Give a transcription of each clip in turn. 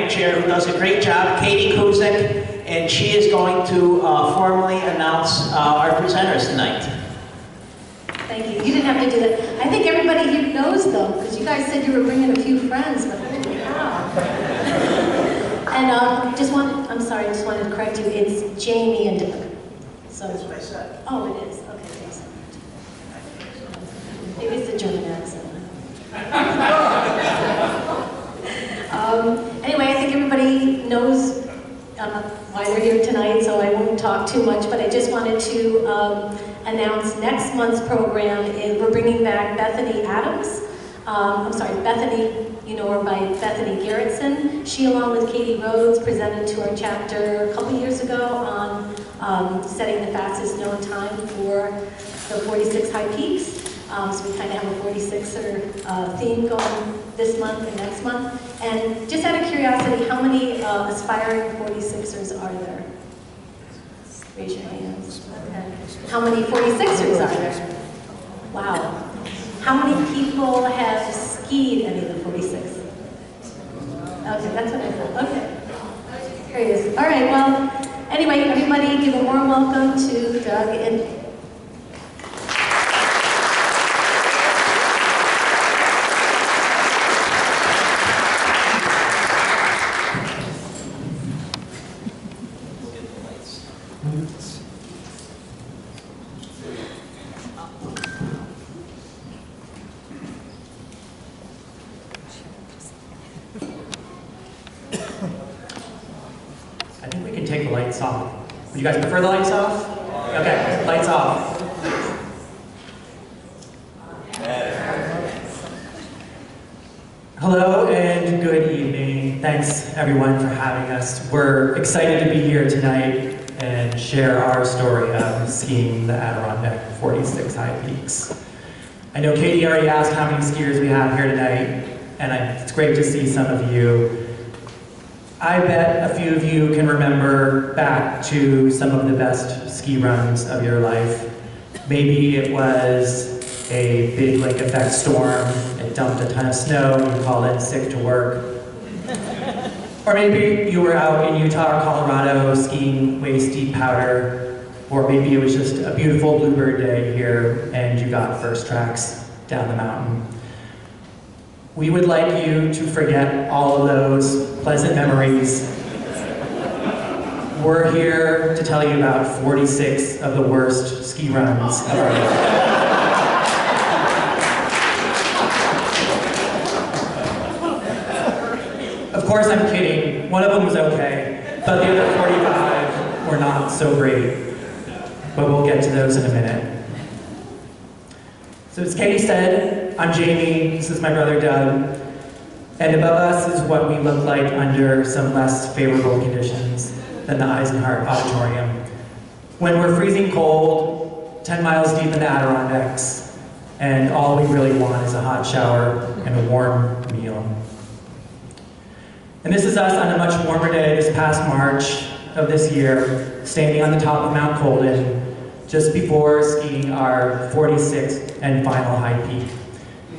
ranch here who does a great job, Katie Kuzik, and she is going to formally announce our presenters tonight. Thank you. You didn't have to do that. I think everybody here knows though, because you guys said you were bringing a few friends, but holy cow. And I'm sorry, I just wanted to correct you. It's Jamie and Doug. So, That's what I said. Oh, it is. Okay, thanks. Maybe it's the German accent. Anyway, I think everybody knows why they're here tonight, so I won't talk too much, but I just wanted to announce next month's program. We're bringing back Bethany Adams. Bethany, you know her by Bethany Garrettson. She, along with Katie Rhodes, presented to our chapter a couple years ago on setting the fastest known time for the 46 high peaks. So we kind of have a 46er theme going this month and next month. And just out of curiosity, how many aspiring 46ers are there? Raise your hands. Okay. How many 46ers are there? Wow. How many people have skied any of the 46? Okay, that's what I thought. Okay. Here he is. All right, well, anyway, everybody give a warm welcome to Doug and off. Would you guys prefer the lights off? Okay, lights off. Hello and good evening. Thanks everyone for having us. We're excited to be here tonight and share our story of skiing the Adirondack 46 high peaks. I know Katie already asked how many skiers we have here tonight, and it's great to see some of you. I bet a few of you can remember back to some of the best ski runs of your life. Maybe it was a big lake effect storm, it dumped a ton of snow, you called in sick to work. Or maybe you were out in Utah or Colorado skiing waist-deep powder, or maybe it was just a beautiful bluebird day here and you got first tracks down the mountain. We would like you to forget all of those pleasant memories. We're here to tell you about 46 of the worst ski runs of our life. Of course, I'm kidding. One of them was okay, but the other 45 were not so great. But we'll get to those in a minute. So as Katie said, I'm Jamie, this is my brother Doug, and above us is what we look like under some less favorable conditions than the Eisenhart Auditorium. When we're freezing cold, 10 miles deep in the Adirondacks, and all we really want is a hot shower and a warm meal. And this is us on a much warmer day this past March of this year, standing on the top of Mount Colden, just before skiing our 46th and final high peak.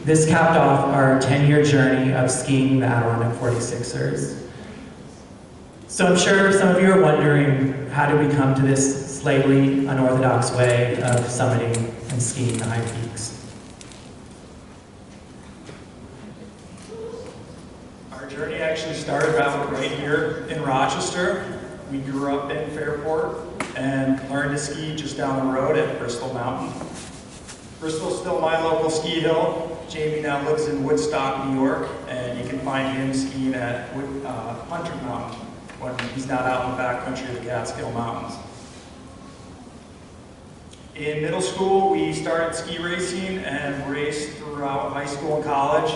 This capped off our 10-year journey of skiing the Adirondack 46ers. So I'm sure some of you are wondering, how did we come to this slightly unorthodox way of summiting and skiing the high peaks? Our journey actually started about right here in Rochester. We grew up in Fairport and learned to ski just down the road at Bristol Mountain. Bristol's still my local ski hill. Jamie now lives in Woodstock, New York, and you can find him skiing at Hunter Mountain when he's not out in the backcountry of the Catskill Mountains. In middle school, we started ski racing and raced throughout high school and college.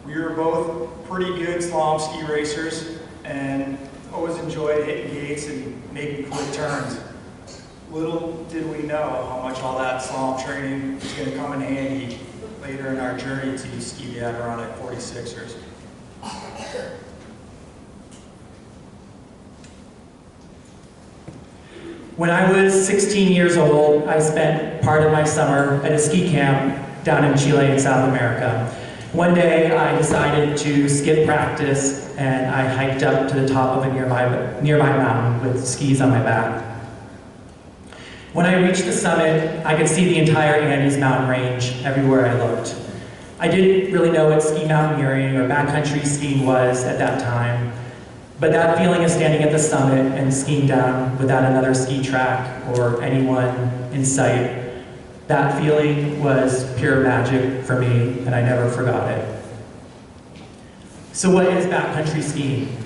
We were both pretty good slalom ski racers and always enjoyed hitting gates and making quick turns. Little did we know how much all that slalom training was going to come in handy later in our journey to ski the Adirondack 46ers. When I was 16 years old, I spent part of my summer at a ski camp down in Chile in South America. One day I decided to skip practice and I hiked up to the top of a nearby mountain with skis on my back. When I reached the summit, I could see the entire Andes mountain range everywhere I looked. I didn't really know what ski mountaineering or backcountry skiing was at that time, but that feeling of standing at the summit and skiing down without another ski track or anyone in sight, that feeling was pure magic for me, and I never forgot it. So what is backcountry skiing?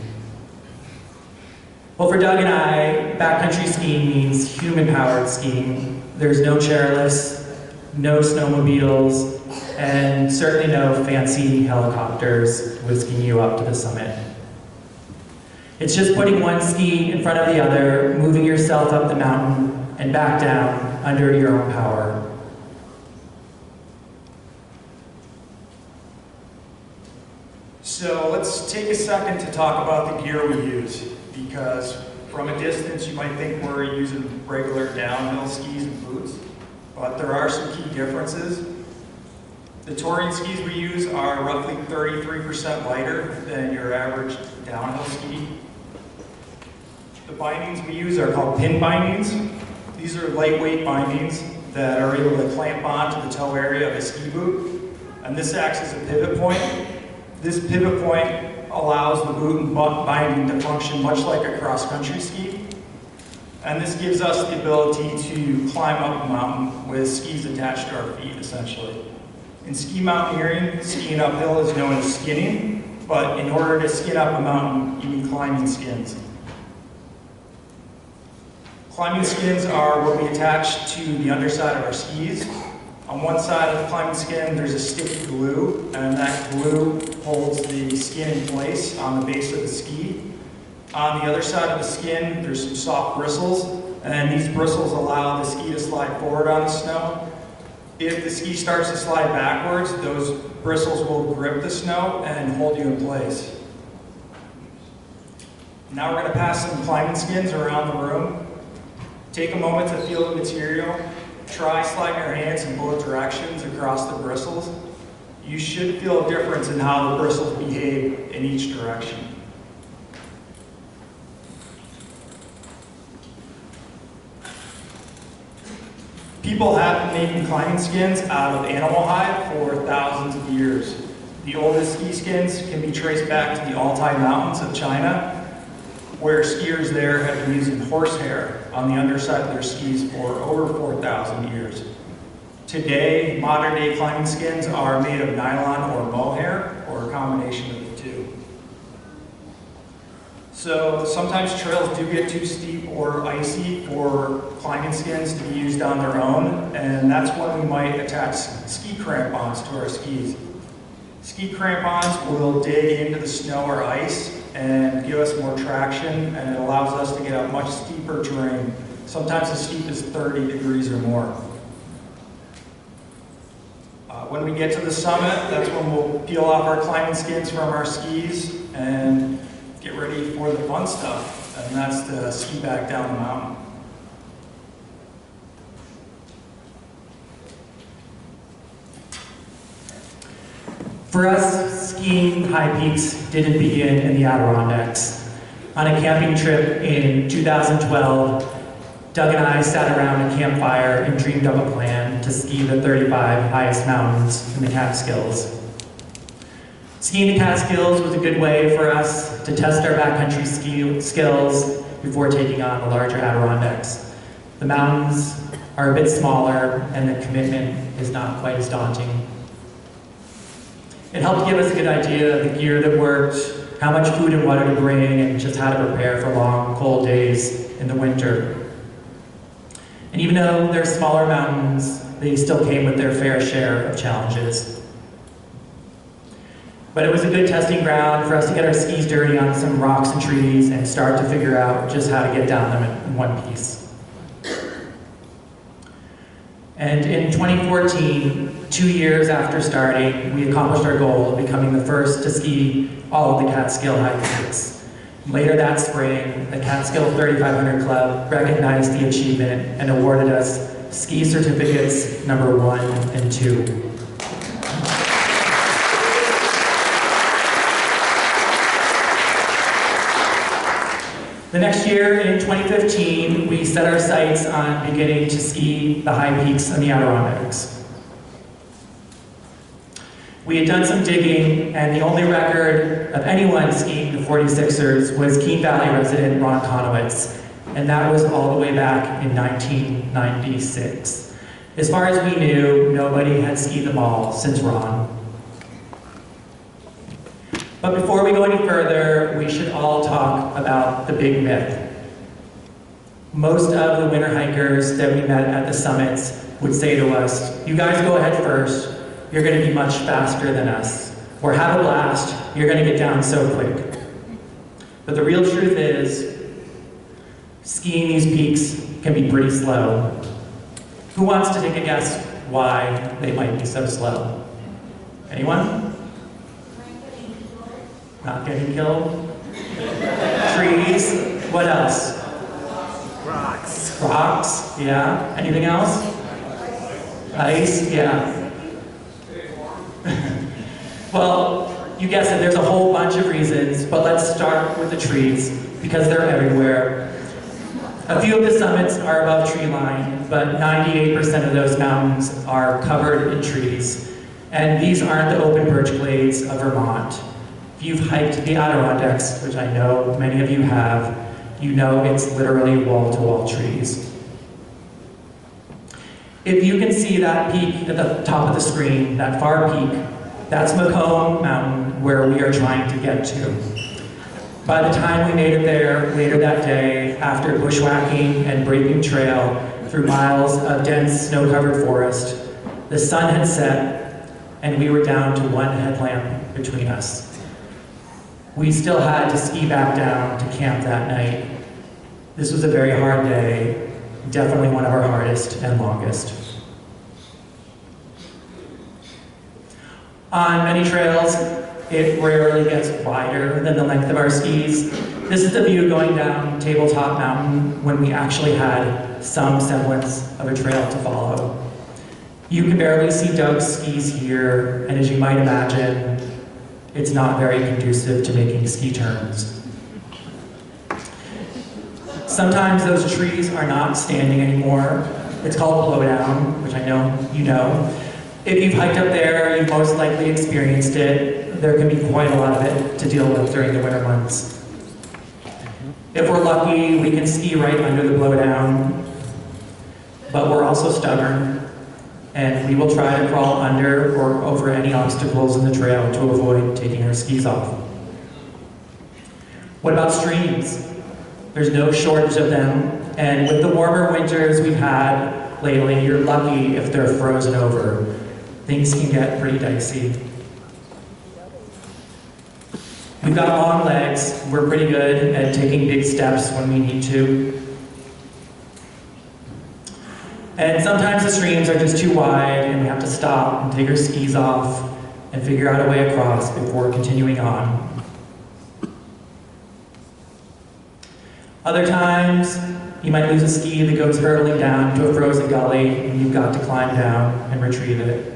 Well, for Doug and I, backcountry skiing means human-powered skiing. There's no chairlifts, no snowmobiles, and certainly no fancy helicopters whisking you up to the summit. It's just putting one ski in front of the other, moving yourself up the mountain and back down under your own power. So let's take a second to talk about the gear we use, because from a distance you might think we're using regular downhill skis and boots, but there are some key differences. The touring skis we use are roughly 33% lighter than your average downhill ski. The bindings we use are called pin bindings. These are lightweight bindings that are able to clamp onto the toe area of a ski boot, and this acts as a pivot point. This pivot point allows the boot and binding to function much like a cross-country ski, and this gives us the ability to climb up a mountain with skis attached to our feet, essentially. In ski mountaineering, skiing uphill is known as skinning, but in order to skin up a mountain, you need climbing skins. Climbing skins are what we attach to the underside of our skis. On one side of the climbing skin, there's a sticky glue, and that glue holds the skin in place on the base of the ski. On the other side of the skin, there's some soft bristles, and these bristles allow the ski to slide forward on the snow. If the ski starts to slide backwards, those bristles will grip the snow and hold you in place. Now we're going to pass some climbing skins around the room. Take a moment to feel the material. Try sliding your hands in both directions across the bristles. You should feel a difference in how the bristles behave in each direction. People have been making climbing skins out of animal hide for thousands of years. The oldest ski skins can be traced back to the Altai Mountains of China, where skiers there have been using horsehair on the underside of their skis for over 4,000 years. Today, modern day climbing skins are made of nylon or mohair, or a combination of the two. So sometimes trails do get too steep or icy for climbing skins to be used on their own, and that's when we might attach ski crampons to our skis. Ski crampons will dig into the snow or ice and give us more traction, and it allows us to get up much steeper terrain, sometimes as steep as 30 degrees or more. When we get to the summit, that's when we'll peel off our climbing skins from our skis and get ready for the fun stuff, and that's to ski back down the mountain. For us, skiing high peaks didn't begin in the Adirondacks. On a camping trip in 2012, Doug and I sat around a campfire and dreamed up a plan to ski the 35 highest mountains in the Catskills. Skiing the Catskills was a good way for us to test our backcountry ski skills before taking on the larger Adirondacks. The mountains are a bit smaller and the commitment is not quite as daunting. It helped give us a good idea of the gear that worked, how much food and water to bring, and just how to prepare for long, cold days in the winter. And even though they're smaller mountains, they still came with their fair share of challenges. But it was a good testing ground for us to get our skis dirty on some rocks and trees and start to figure out just how to get down them in one piece. And in 2014, 2 years after starting, we accomplished our goal of becoming the first to ski all of the Catskill high peaks. Later that spring, the Catskill 3500 Club recognized the achievement and awarded us ski certificates number 1 and 2. The next year, in 2015, we set our sights on beginning to ski the high peaks in the Adirondacks. We had done some digging, and the only record of anyone skiing the 46ers was Keene Valley resident Ron Conowitz, and that was all the way back in 1996. As far as we knew, nobody had skied them all since Ron. But before we go any further, we should all talk about the big myth. Most of the winter hikers that we met at the summits would say to us, "You guys go ahead first. You're going to be much faster than us." Or "Have a blast. You're going to get down so quick." But the real truth is, skiing these peaks can be pretty slow. Who wants to take a guess why they might be so slow? Anyone? Not getting killed? Trees? What else? Rocks. Rocks? Yeah. Anything else? Ice? Yeah. Well, you guessed it, there's a whole bunch of reasons, but let's start with the trees, because they're everywhere. A few of the summits are above tree line, but 98% of those mountains are covered in trees. And these aren't the open birch glades of Vermont. If you've hiked the Adirondacks, which I know many of you have, you know it's literally wall-to-wall trees. If you can see that peak at the top of the screen, that far peak, that's Macomb Mountain, where we are trying to get to. By the time we made it there later that day, after bushwhacking and breaking trail through miles of dense snow-covered forest, the sun had set and we were down to one headlamp between us. We still had to ski back down to camp that night. This was a very hard day, definitely one of our hardest and longest. On many trails, it rarely gets wider than the length of our skis. This is the view going down Tabletop Mountain when we actually had some semblance of a trail to follow. You can barely see Doug's skis here, and as you might imagine, it's not very conducive to making ski turns. Sometimes those trees are not standing anymore. It's called blowdown, which I know you know. If you've hiked up there, you've most likely experienced it. There can be quite a lot of it to deal with during the winter months. If we're lucky, we can ski right under the blowdown, but we're also stubborn, and we will try to crawl under or over any obstacles in the trail to avoid taking our skis off. What about streams? There's no shortage of them, and with the warmer winters we've had lately, you're lucky if they're frozen over. Things can get pretty dicey. We've got long legs. We're pretty good at taking big steps when we need to. And sometimes the streams are just too wide and we have to stop and take our skis off and figure out a way across before continuing on. Other times, you might lose a ski that goes hurtling down to a frozen gully and you've got to climb down and retrieve it.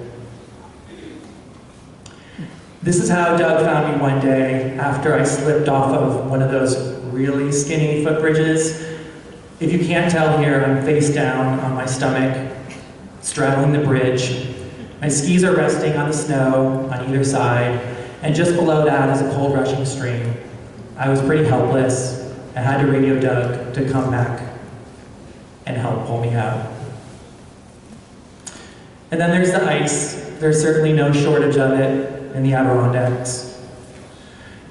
This is how Doug found me one day after I slipped off of one of those really skinny footbridges. If you can't tell here, I'm face down on my stomach, straddling the bridge. My skis are resting on the snow on either side, and just below that is a cold rushing stream. I was pretty helpless. I had to radio Doug to come back and help pull me out. And then there's the ice. There's certainly no shortage of it in the Adirondacks.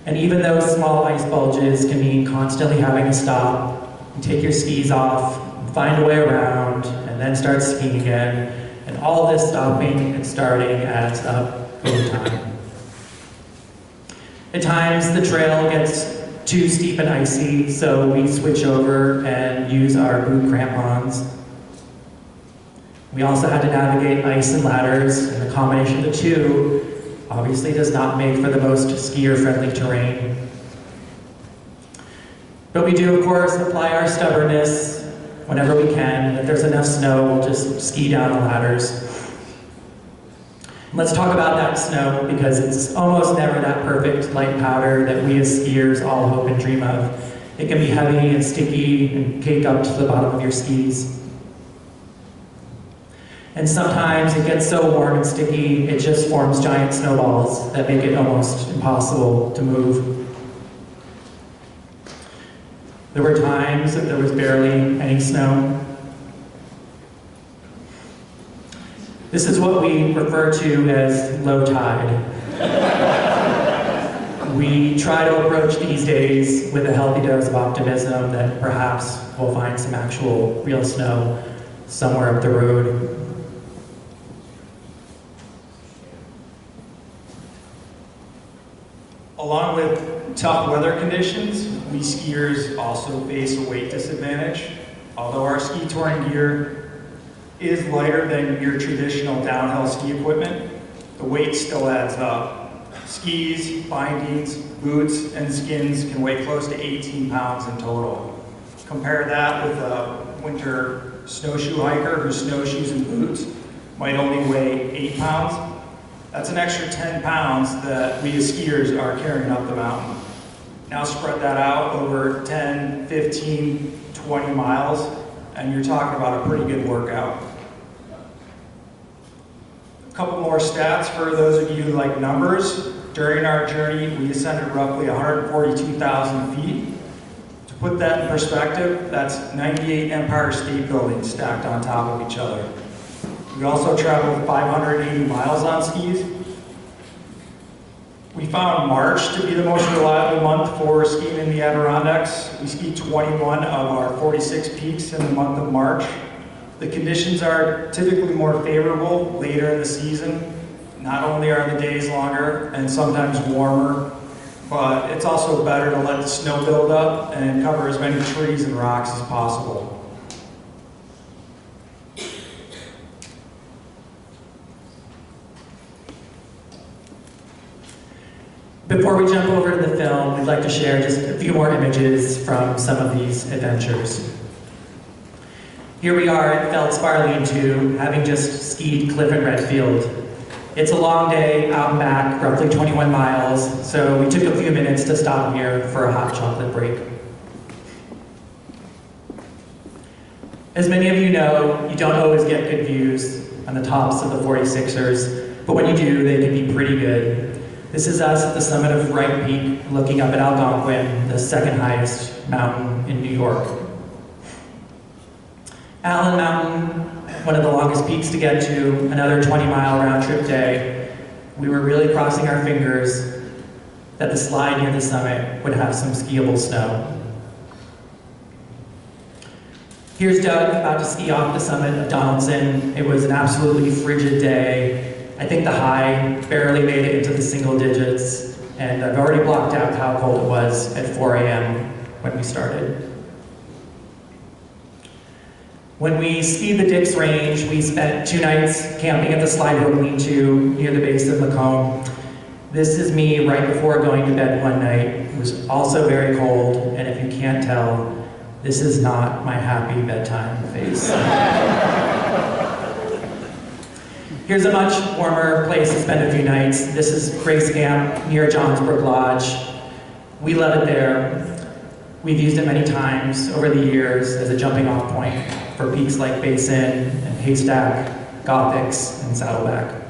And even those small ice bulges can mean constantly having to stop and take your skis off, and find a way around, and then start skiing again. And all this stopping and starting adds up over time. At times, the trail gets too steep and icy, so we switch over and use our boot crampons. We also had to navigate ice and ladders, and the combination of the two obviously does not make for the most skier-friendly terrain. But we do, of course, apply our stubbornness whenever we can. If there's enough snow, we'll just ski down the ladders. Let's talk about that snow, because it's almost never that perfect light powder that we as skiers all hope and dream of. It can be heavy and sticky and caked up to the bottom of your skis. And sometimes it gets so warm and sticky, it just forms giant snowballs that make it almost impossible to move. There were times that there was barely any snow. This is what we refer to as low tide. We try to approach these days with a healthy dose of optimism that perhaps we'll find some actual real snow somewhere up the road. Along with tough weather conditions, we skiers also face a weight disadvantage. Although our ski touring gear is lighter than your traditional downhill ski equipment, the weight still adds up. Skis, bindings, boots, and skins can weigh close to 18 pounds in total. Compare that with a winter snowshoe hiker whose snowshoes and boots might only weigh 8 pounds. That's an extra 10 pounds that we as skiers are carrying up the mountain. Now spread that out over 10, 15, 20 miles, and you're talking about a pretty good workout. A couple more stats for those of you who like numbers. During our journey, we ascended roughly 142,000 feet. To put that in perspective, that's 98 Empire State Buildings stacked on top of each other. We also traveled 580 miles on skis. We found March to be the most reliable month for skiing in the Adirondacks. We skied 21 of our 46 peaks in the month of March. The conditions are typically more favorable later in the season. Not only are the days longer and sometimes warmer, but it's also better to let the snow build up and cover as many trees and rocks as possible. Before we jump over to the film, we'd like to share just a few more images from some of these adventures. Here we are at Feldspar Lean-To, having just skied Cliff and Redfield. It's a long day out and back, roughly 21 miles, so we took a few minutes to stop here for a hot chocolate break. As many of you know, you don't always get good views on the tops of the 46ers, but when you do, they can be pretty good. This is us at the summit of Wright Peak, looking up at Algonquin, the second highest mountain in New York. Allen Mountain, one of the longest peaks to get to, another 20-mile round-trip day. We were really crossing our fingers that the slide near the summit would have some skiable snow. Here's Doug about to ski off the summit of Donaldson. It was an absolutely frigid day. I think the high barely made it into the single digits, and I've already blocked out how cold it was at 4 a.m. when we started. When we skied the Dix Range, we spent 2 nights camping at the Slide Rope Lean-To near the base of Macomb. This is me right before going to bed one night. It was also very cold, and if you can't tell, this is not my happy bedtime face. Here's a much warmer place to spend a few nights. This is Grace Camp near Johnsbrook Lodge. We love it there. We've used it many times over the years as a jumping off point for peaks like Basin and Haystack, Gothics, and Saddleback.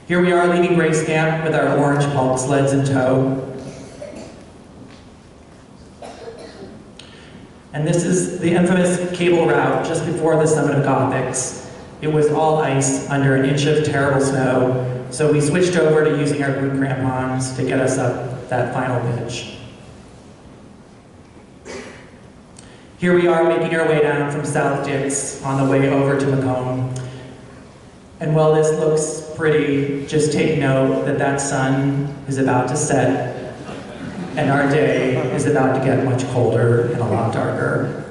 Here we are leaving Grace Camp with our orange pulp sleds in tow. And this is the infamous cable route just before the summit of Gothics. It was all ice under an inch of terrible snow, so we switched over to using our boot crampons to get us up that final pitch. Here we are making our way down from South Dix on the way over to Macomb. And while this looks pretty, just take note that that sun is about to set and our day is about to get much colder and a lot darker.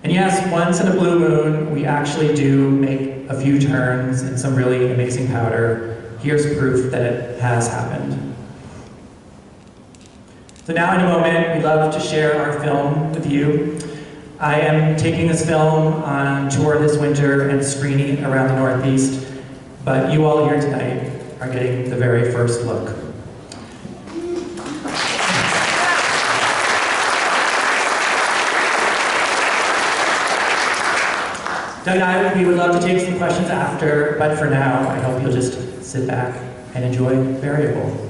And yes, once in a blue moon, we actually do make a few turns in some really amazing powder. Here's proof that it has happened. So now in a moment, we'd love to share our film with you. I am taking this film on tour this winter and screening it around the Northeast, but you all here tonight are getting the very first look. Doug and I, we would love to take some questions after, but for now, I hope you'll just sit back and enjoy Variable.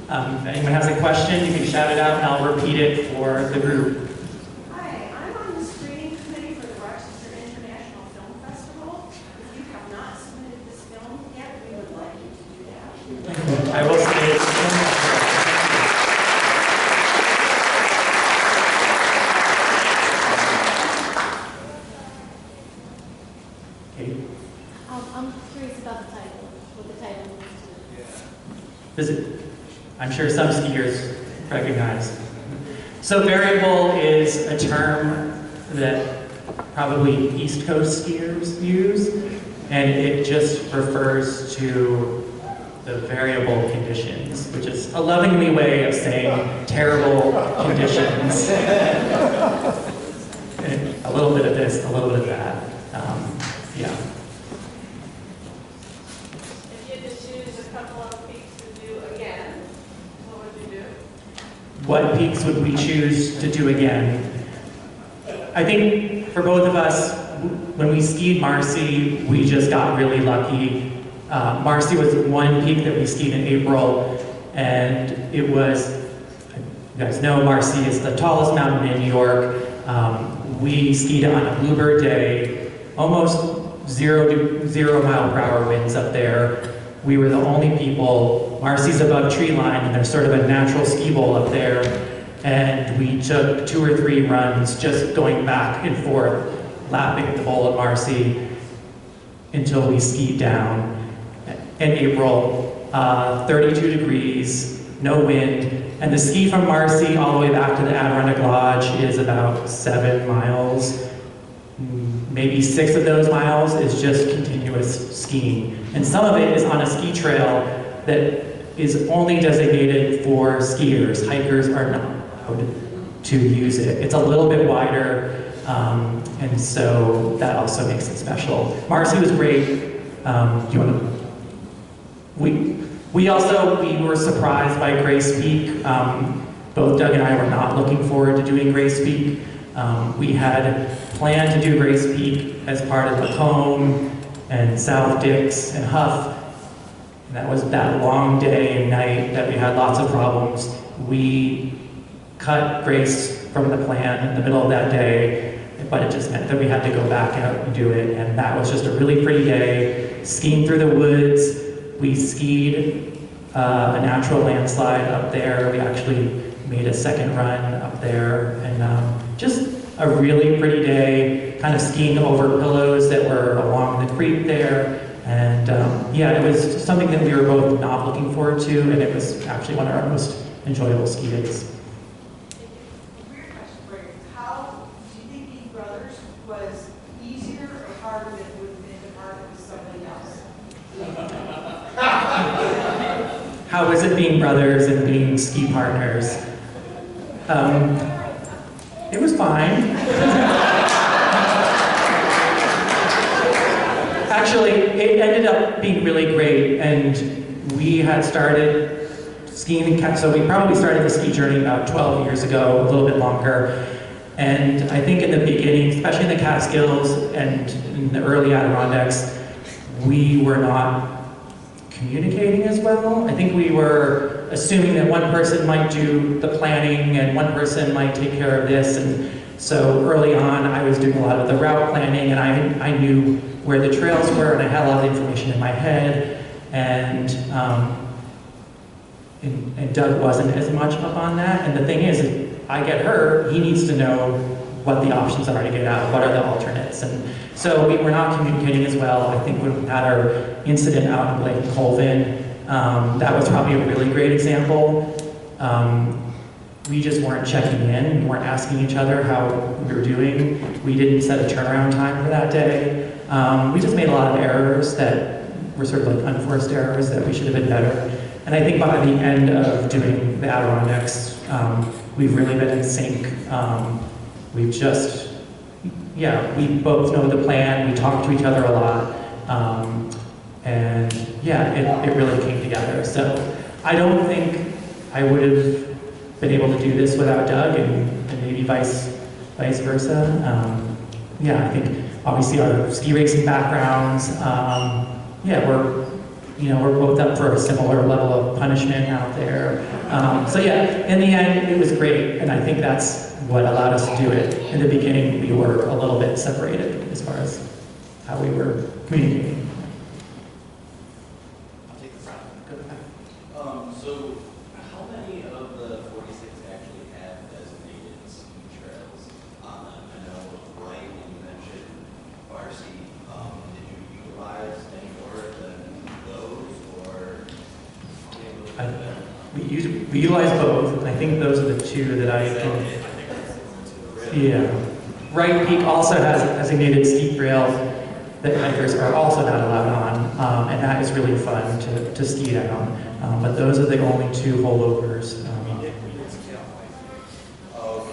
If anyone has a question, you can shout it out and I'll repeat it for the group. Hi, I'm on the screening committee for the Rochester International Film Festival. If you have not submitted this film yet, we would like you to do that. I will say Katie? I'm curious about the title, what the title is. Visit. I'm sure some skiers recognize. So variable is a term that probably East Coast skiers use, and it just refers to the variable conditions, which is a lovingly way of saying terrible conditions. And a little bit of this, a little bit of that. Yeah. If you had to choose a couple of peaks to do again, what would you do? What peaks would we choose to do again? I think for both of us, when we skied Marcy, we just got really lucky. Marcy was one peak that we skied in April, and it was, you guys know Marcy is the tallest mountain in New York. We skied it on a bluebird day, almost 0 mile per hour winds up there. We were the only people. Marcy's above tree line, and there's sort of a natural ski bowl up there. And we took 2 or 3 runs just going back and forth, lapping the bowl at Marcy until we skied down. In April, 32 degrees, no wind. And the ski from Marcy all the way back to the Adirondack Lodge is about 7 miles. Maybe 6 of those miles is just continuous skiing. And some of it is on a ski trail that is only designated for skiers. Hikers are not allowed to use it. It's a little bit wider, and so that also makes it special. Marcy was great. Do you want to? We were surprised by Grace Peak. Both Doug and I were not looking forward to doing Grace Peak. We had planned to do Grace Peak as part of Macomb and South Dix and Huff. And that was that long day and night that we had lots of problems. We cut Grace from the plan in the middle of that day, but it just meant that we had to go back out and do it. And that was just a really pretty day, skiing through the woods. We skied a natural landslide up there. We actually made a second run up there, and just a really pretty day, kind of skiing over pillows that were along the creek there. And yeah, it was something that we were both not looking forward to, and it was actually one of our most enjoyable ski days. Weird question for you. How do you think being brothers was easier or harder than it would have been to partner with somebody else? How was it being brothers and being ski partners? It was fine. Actually, it ended up being really great, and we had started skiing in Catskill. So we probably started the ski journey about 12 years ago, a little bit longer. And I think in the beginning, especially in the Catskills and in the early Adirondacks, we were not communicating as well. I think we were assuming that one person might do the planning and one person might take care of this. And so early on, I was doing a lot of the route planning, and I knew where the trails were, and I had a lot of information in my head. And Doug wasn't as much up on that. And the thing is, if I get hurt, he needs to know what the options are to get out, what are the alternates. And so we were not communicating as well. I think when we had our incident out in Lake Colvin, that was probably a really great example. We just weren't checking in, we weren't asking each other how we were doing. We didn't set a turnaround time for that day. We just made a lot of errors that were sort of like unforced errors that we should have been better. And I think by the end of doing the Adirondacks, we've really been in sync. We've just, yeah, we both know the plan, we talk to each other a lot, and yeah, it really came together. So I don't think I would have been able to do this without Doug, and maybe vice versa. Yeah, I think obviously our ski racing backgrounds, yeah, we're both up for a similar level of punishment out there. So yeah, in the end, it was great, and I think that's what allowed us to do it. In the beginning, we were a little bit separated as far as how we were communicating. I'll take the front. So how many of the 46 actually have designated ski trails on them? I know, right, when you mentioned Varsity, did you utilize any more than those, or? We utilize both, and I think those are the two that I can. Yeah. Wright Peak also has designated ski trails that hikers are also not allowed on, and that is really fun to ski down. But those are the only two holdovers.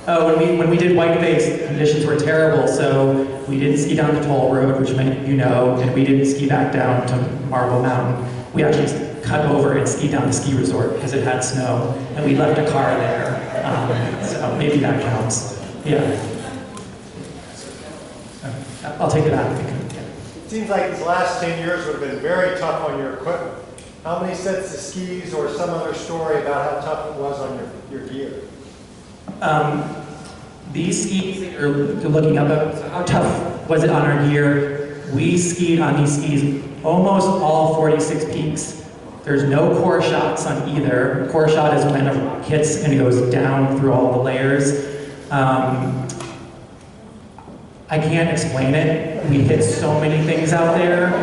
Oh, when we did Whiteface, the conditions were terrible, so we didn't ski down the toll road, which many you know, and we didn't ski back down to Marble Mountain. We actually cut over and skied down the ski resort because it had snow, and we left a car there. So maybe that counts. Yeah. I'll take it out. It seems like these last 10 years would have been very tough on your equipment. How many sets of skis or some other story about how tough it was on your gear? These skis, you're looking up at how tough was it on our gear. We skied on these skis almost all 46 peaks. There's no core shots on either. Core shot is when it hits and it goes down through all the layers. I can't explain it. We hit so many things out there.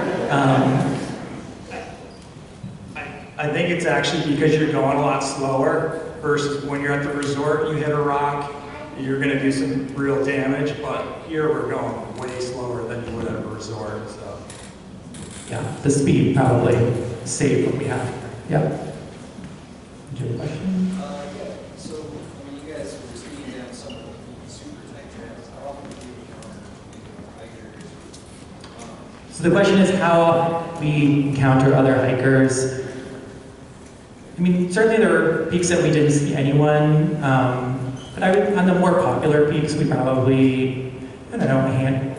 I think it's actually because you're going a lot slower versus when you're at the resort, you hit a rock, you're going to do some real damage, but here we're going way slower than you would at a resort. So. Yeah, the speed probably saved what we have. Yep. Did you have a question? Yeah. So when you guys were skiing down some of the super tight trails, how often do you encounter hikers? So the question is how we encounter other hikers. I mean, certainly there were peaks that we didn't see anyone, but on the more popular peaks, we probably, I don't know, a hand.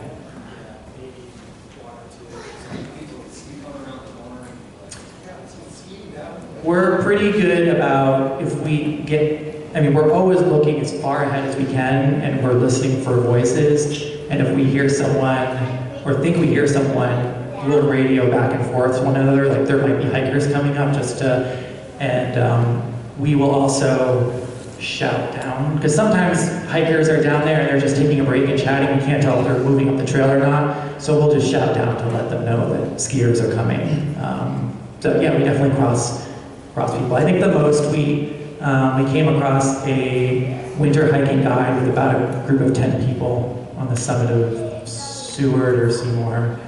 We're pretty good about if we get, I mean, we're always looking as far ahead as we can, and we're listening for voices, and if we hear someone, or think we hear someone, we'll radio back and forth to one another, like there might be hikers coming up just to, and we will also shout down, because sometimes hikers are down there and they're just taking a break and chatting, we can't tell if they're moving up the trail or not, so we'll just shout down to let them know that skiers are coming. So yeah, we definitely cross people. I think the most we came across a winter hiking guide with about a group of 10 people on the summit of Seward or Seymour.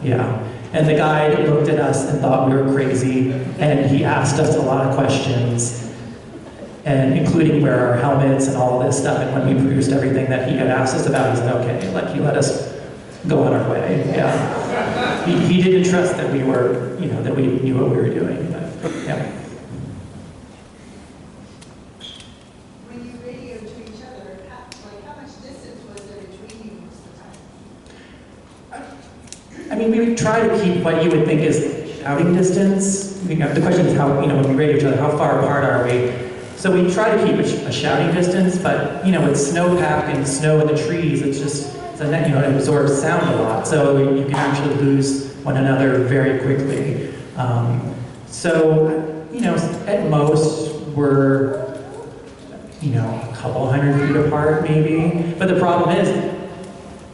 Yeah. And the guide looked at us and thought we were crazy, and he asked us a lot of questions, and including where our helmets and all this stuff, and when we produced everything that he had asked us about, he said, okay, like he let us go on our way. Yeah. He didn't trust that we were, you know, that we knew what we were doing. But, yeah. When you radioed to each other, how much distance was there between you most of the time? I mean, we would try to keep what you would think is shouting distance. The question is how, when we radio each other, how far apart are we? So we try to keep a shouting distance, but, with snowpack and snow in the trees, it's just, it absorbs sound a lot, so you can actually lose one another very quickly. At most, we're, a couple 100 feet apart maybe. But the problem is,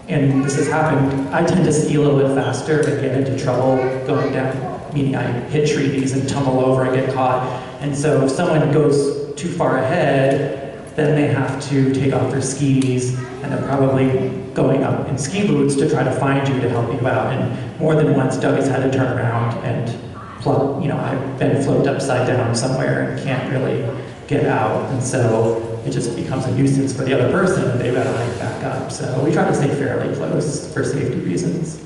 and this has happened, I tend to ski a little bit faster and get into trouble going down, meaning I hit trees and tumble over and get caught. And so if someone goes too far ahead, then they have to take off their skis, and they're probably going up in ski boots to try to find you to help you out. And more than once, Doug has had to turn around and plug, I've been floated upside down somewhere and can't really get out. And so it just becomes a nuisance for the other person, and they've got to hike back up. So we try to stay fairly close for safety reasons.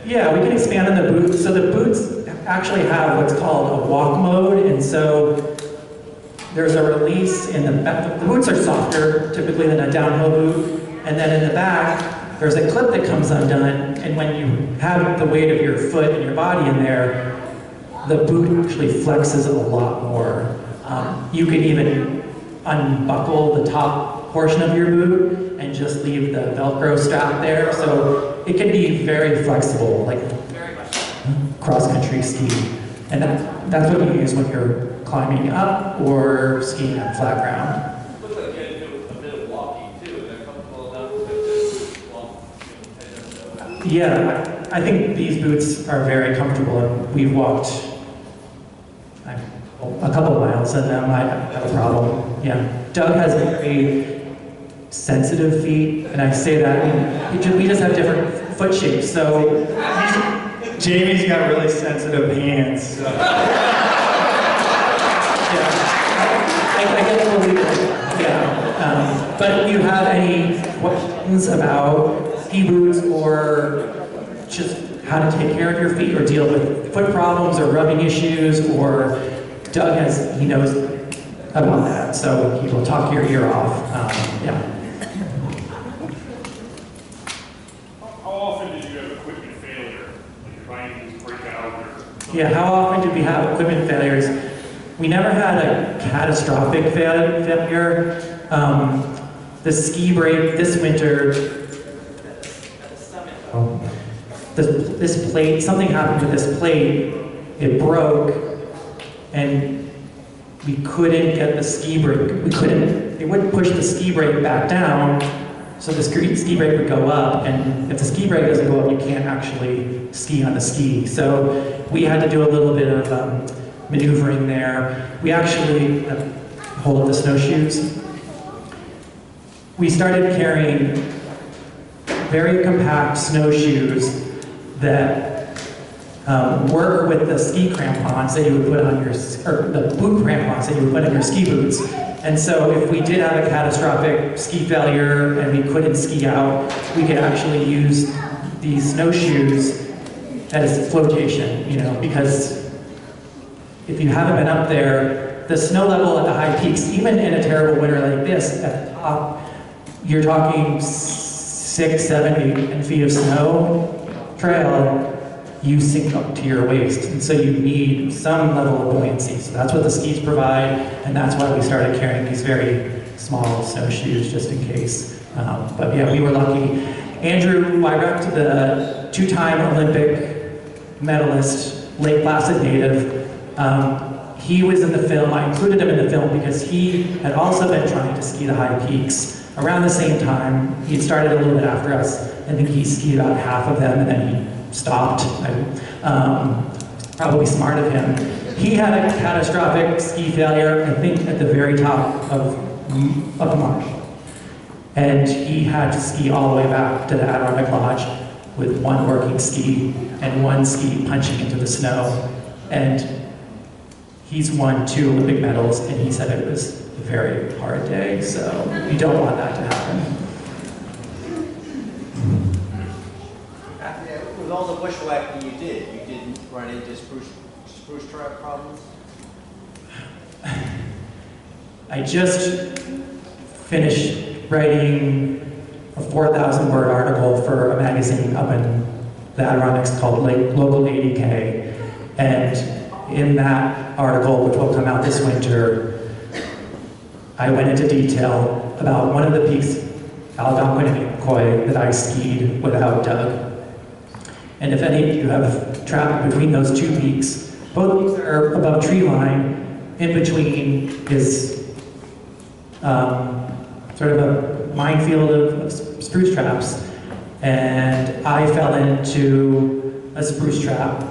Yeah, we can expand on the boots. So the boots actually have what's called a walk mode, and so there's a release in the back. The boots are softer, typically, than a downhill boot, and then in the back, there's a clip that comes undone, and when you have the weight of your foot and your body in there, the boot actually flexes a lot more. You can even unbuckle the top portion of your boot and just leave the Velcro strap there, so it can be very flexible, like cross-country ski. And that's what you use when you're climbing up or skiing on flat ground. Looks like you had to do a bit of walking too. Is that comfortable enough to Yeah, I think these boots are very comfortable, and we've walked a couple of miles in them. I have a problem. Yeah, Doug has very sensitive feet, and I say that we just have different foot shapes. So Jamie's got really sensitive hands. So. Yeah, I get to believe it. Yeah, but if you have any questions about ski boots or just how to take care of your feet or deal with foot problems or rubbing issues, or Doug he knows about that, so he will talk your ear off. Yeah. How often did you have equipment failure? Like trying to break out or... Yeah, how often did we have equipment failures? We never had a catastrophic failure. The ski brake this winter, this plate, something happened with this plate. It broke, and we couldn't get the ski brake. It wouldn't push the ski brake back down, so the ski brake would go up, and if the ski brake doesn't go up, you can't actually ski on the ski. So we had to do a little bit of maneuvering there. We actually hold up the snowshoes. We started carrying very compact snowshoes that work with the ski crampons that you would put on your, or the boot crampons that you would put in your ski boots. And so if we did have a catastrophic ski failure and we couldn't ski out, we could actually use these snowshoes as flotation, because if you haven't been up there, the snow level at the high peaks, even in a terrible winter like this, at the top, you're talking 6, 7, 8 feet of snow trail, you sink up to your waist. And so you need some level of buoyancy. So that's what the skis provide, and that's why we started carrying these very small snowshoes just in case. But yeah, we were lucky. Andrew Weirach, the 2-time Olympic medalist, Lake Placid native, he was in the film. I included him in the film because he had also been trying to ski the high peaks around the same time. He had started a little bit after us. I think he skied about half of them, and then he stopped. Probably smart of him. He had a catastrophic ski failure, I think, at the very top of the marsh. And he had to ski all the way back to the Adirondack Lodge with one working ski and one ski punching into the snow. And he's won 2 Olympic medals, and he said it was a very hard day, so you don't want that to happen. With all the bushwhacking you didn't run into spruce truck problems? I just finished writing a 4,000-word article for a magazine up in the Adirondacks called Local ADK. And in that article, which will come out this winter, I went into detail about one of the peaks, Algonquin and McCoy, that I skied without Doug. And if any of you have traveled between those two peaks, both peaks are above tree line. In between is sort of a minefield of spruce traps. And I fell into a spruce trap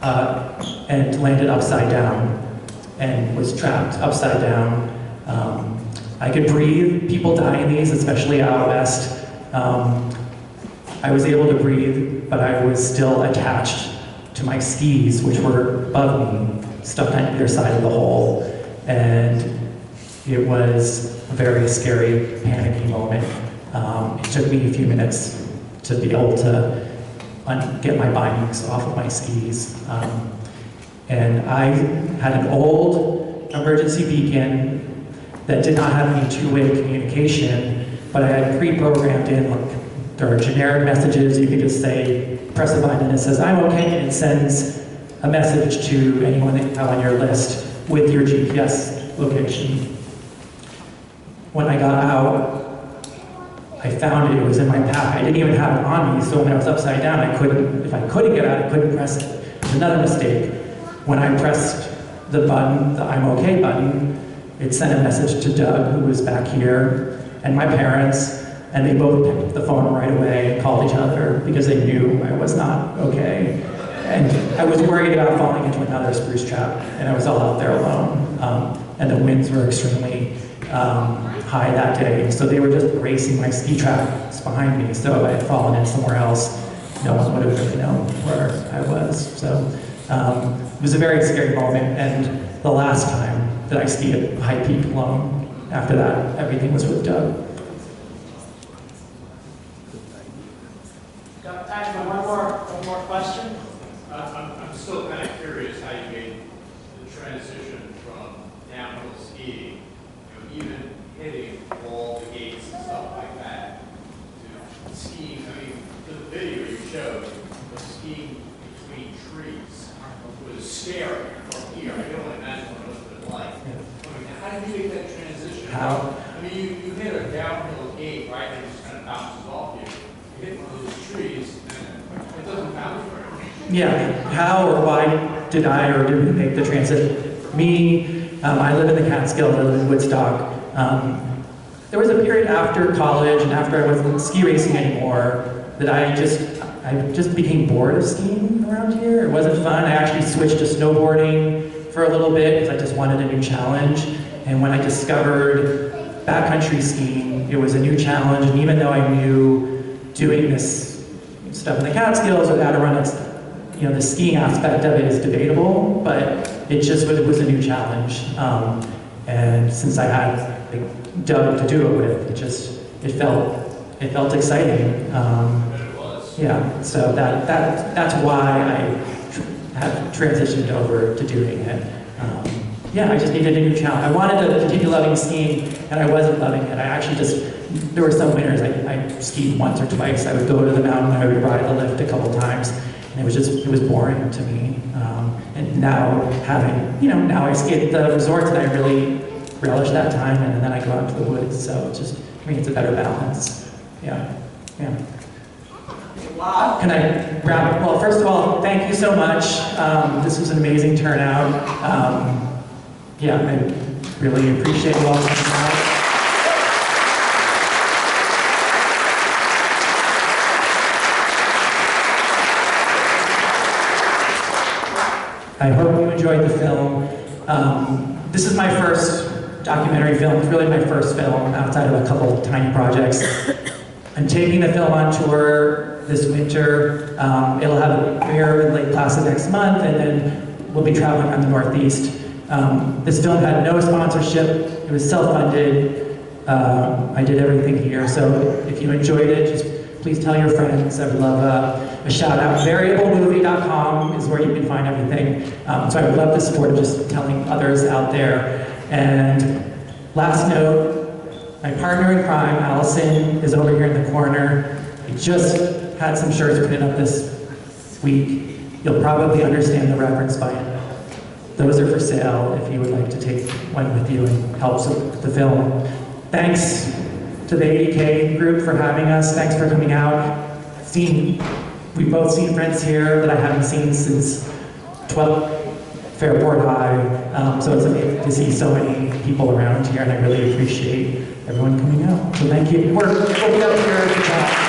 and landed upside down and was trapped upside down. I could breathe. People die in these, especially out west. I was able to breathe, but I was still attached to my skis, which were above me, stuck on either side of the hole. And it was a very scary, panicky moment. It took me a few minutes to be able to get my bindings off of my skis. And I had an old emergency beacon that did not have any two-way communication, but I had pre-programmed in, like, there are generic messages. You can just say, press a button and it says, I'm okay, and it sends a message to anyone that you have on your list with your GPS location. When I got out, I found it was in my pack. I didn't even have it on me, so when I was upside down, if I couldn't get out, I couldn't press it. It was another mistake. When I pressed the button, the I'm okay button, it sent a message to Doug, who was back here, and my parents, and they both picked up the phone right away and called each other because they knew I was not okay. And I was worried about falling into another spruce trap, and I was all out there alone. And the winds were extremely high that day, so they were just racing my ski tracks behind me. So if I had fallen in somewhere else, no one would have really known where I was. So it was a very scary moment, and the last time that I skied at High Peak alone. After that, everything was with Doug. Got time for one more question? I'm still kind of curious how you made the transition from downhill skiing, even hitting all the gates and stuff like that, to skiing. I mean, the video you showed was skiing between trees. It was scary from here. I can only imagine what it must have been like. I mean, how did you make that transition? How? I mean, you hit a downhill gate, right, and it just kind of bounces off you. You hit one of those trees, and it doesn't bounce very much. Yeah, how or why did I or did we make the transition? Me, I live in the Catskill, I live in Woodstock. There was a period after college and after I wasn't ski racing anymore that I just became bored of skiing around here. It wasn't fun. I actually switched to snowboarding for a little bit because I just wanted a new challenge. And when I discovered backcountry skiing, it was a new challenge. And even though I knew doing this stuff in the Catskills with Adirondacks, the skiing aspect of it is debatable, but it was a new challenge. And since I had Doug to do it with, it felt exciting. Yeah, so that's why I have transitioned over to doing it. Yeah, I just needed a new challenge. I wanted to continue loving skiing, and I wasn't loving it. I actually there were some winters I skied once or twice. I would go to the mountain, I would ride the lift a couple times, and it was boring to me. And now now I ski at the resorts, and I really relish that time, and then I go out to the woods. So it's a better balance. Yeah. Wow. Can I wrap up? Well, first of all, thank you so much. This was an amazing turnout. Yeah, I really appreciate you all coming out. I hope you enjoyed the film. This is my first documentary film. It's really my first film outside of a couple tiny projects. I'm taking the film on tour this winter. It'll have a premiere in Lake Placid next month, and then we'll be traveling around the Northeast. This film had no sponsorship. It was self-funded. I did everything here, so if you enjoyed it, just please please tell your friends. I would love a shout out. Variablemovie.com is where you can find everything. So I would love the support of just telling others out there. And last note, my partner in crime, Allison, is over here in the corner. We just had some shirts printed up this week. You'll probably understand the reference by it. Those are for sale if you would like to take one with you and help support the film. Thanks to the ADK group for having us. Thanks for coming out. We've both seen friends here that I haven't seen since 12th Fairport High. So it's amazing to see so many people around here, and I really appreciate everyone coming out. So thank you. We'll be up here to talk.